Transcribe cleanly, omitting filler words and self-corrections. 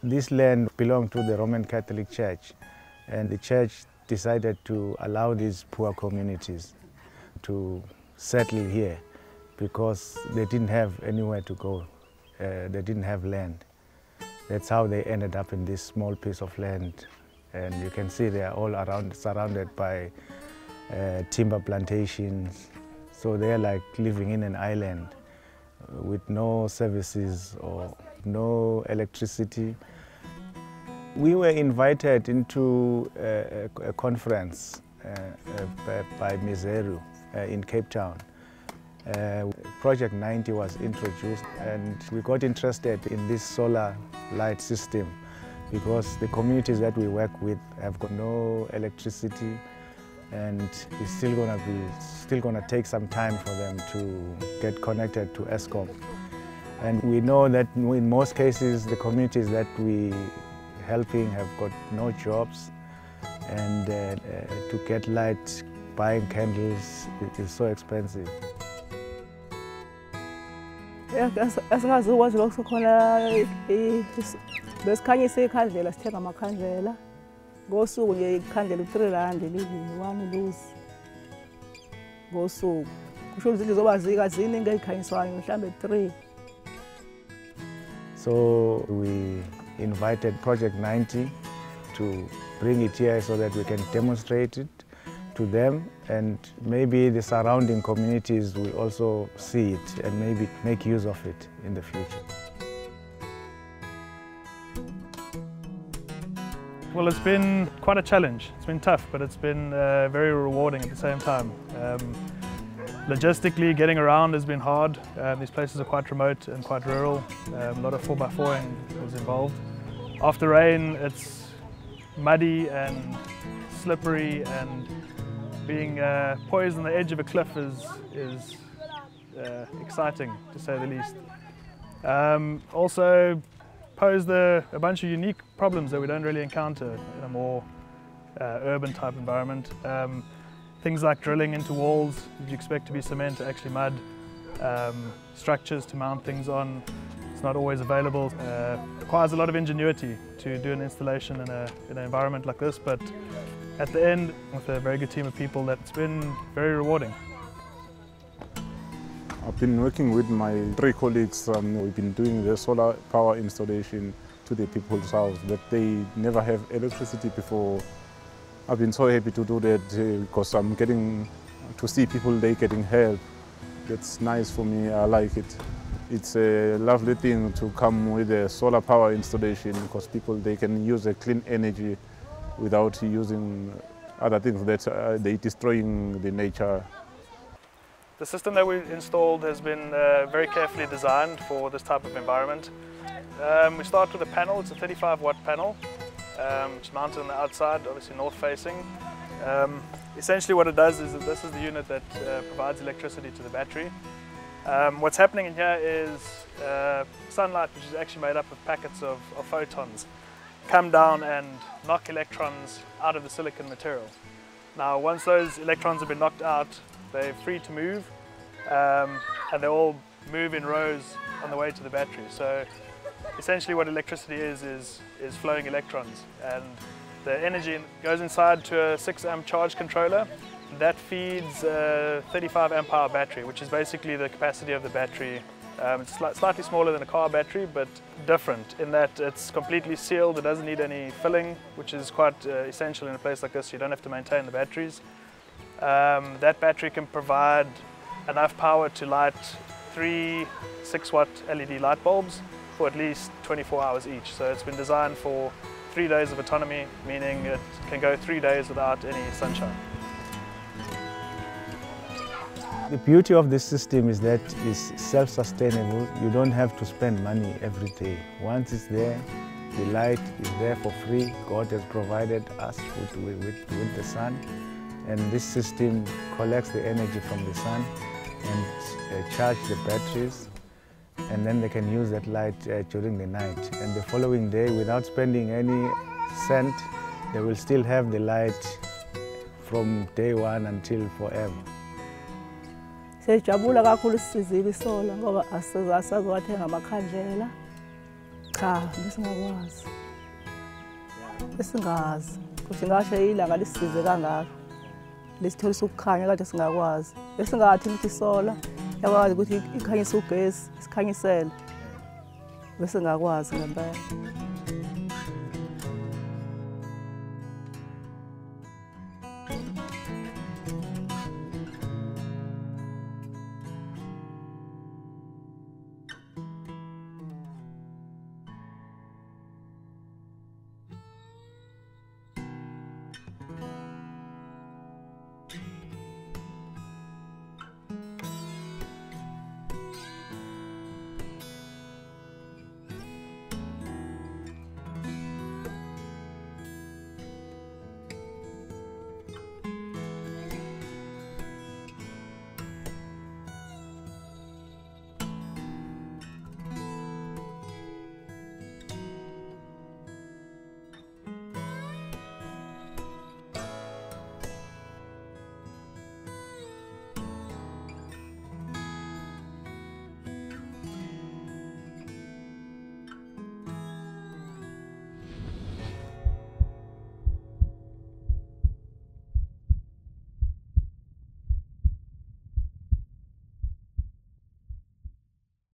This land belonged to the Roman Catholic Church, and the church decided to allow these poor communities to settle here because they didn't have anywhere to go. They didn't have land. That's how they ended up in this small piece of land. And you can see they are all surrounded by timber plantations. So they're like living in an island with no services or no electricity. We were invited into a conference by Miseru in Cape Town. Project 90 was introduced, and we got interested in this solar light system because the communities that we work with have got no electricity, and it's still going to take some time for them to get connected to Eskom. And we know that in most cases the communities that we helping have got no jobs, and to get light, buying candles is so expensive. Asingazukwazi lokho khona besikhanyisa ikhandlela sithenga amakhandlela ngosuku nje ikhandlela u3 livini 1 lose ngosuku kusho ukuthi izoba zikazini ngeyikhanyiswayo mhlambe 3. So we invited Project 90 to bring it here so that we can demonstrate it to them, and maybe the surrounding communities will also see it and maybe make use of it in the future. Well, it's been quite a challenge. It's been tough, but it's been very rewarding at the same time. Logistically, getting around has been hard. These places are quite remote and quite rural. A lot of 4x4ing was involved. After rain, it's muddy and slippery, and being poised on the edge of a cliff is exciting, to say the least. Also posed a bunch of unique problems that we don't really encounter in a more urban type environment. Things like drilling into walls that you expect to be cement are actually mud. Structures to mount things on, it's not always available. Requires a lot of ingenuity to do an installation in an environment like this, but at the end, with a very good team of people, that's been very rewarding. I've been working with my 3 colleagues. We've been doing the solar power installation to the people's house that they never have electricity before. I've been so happy to do that because I'm getting to see people, they getting help. That's nice for me, I like it. It's a lovely thing to come with a solar power installation because people, they can use a clean energy without using other things that they're destroying the nature. The system that we installed has been very carefully designed for this type of environment. We start with a panel. It's a 35-watt panel. It's mounted on the outside, obviously north facing. Essentially what it does is that this is the unit that provides electricity to the battery. What's happening in here is sunlight, which is actually made up of packets of photons, come down and knock electrons out of the silicon material. Now once those electrons have been knocked out, they're free to move, and they all move in rows on the way to the battery. So essentially what electricity is flowing electrons, and the energy goes inside to a 6 amp charge controller. That feeds a 35 amp hour battery, which is basically the capacity of the battery. It's slightly smaller than a car battery, but different in that it's completely sealed. It doesn't need any filling, which is quite essential in a place like this. You don't have to maintain the batteries. That battery can provide enough power to light 3 6-watt LED light bulbs for at least 24 hours each. So it's been designed for 3 days of autonomy, meaning it can go 3 days without any sunshine. The beauty of this system is that it's self-sustainable. You don't have to spend money every day. Once it's there, the light is there for free. God has provided us with the sun, and this system collects the energy from the sun and charge the batteries, and then they can use that light during the night. And the following day, without spending any cent, they will still have the light from day one until forever. Siyajabula kakhulu sisizile isola ngoba asazowathenga amakhandlela. Cha, besingakwazi. Besingazi. Ukuthi ngasho ilanga lisisize kangaka. Lesitholisa ukukhanya kade singakwazi. Besingathi ukuthi isola yakwazi ukuthi ikhanyise ugesi, isikhanyisele. Besingakwazi ngempela.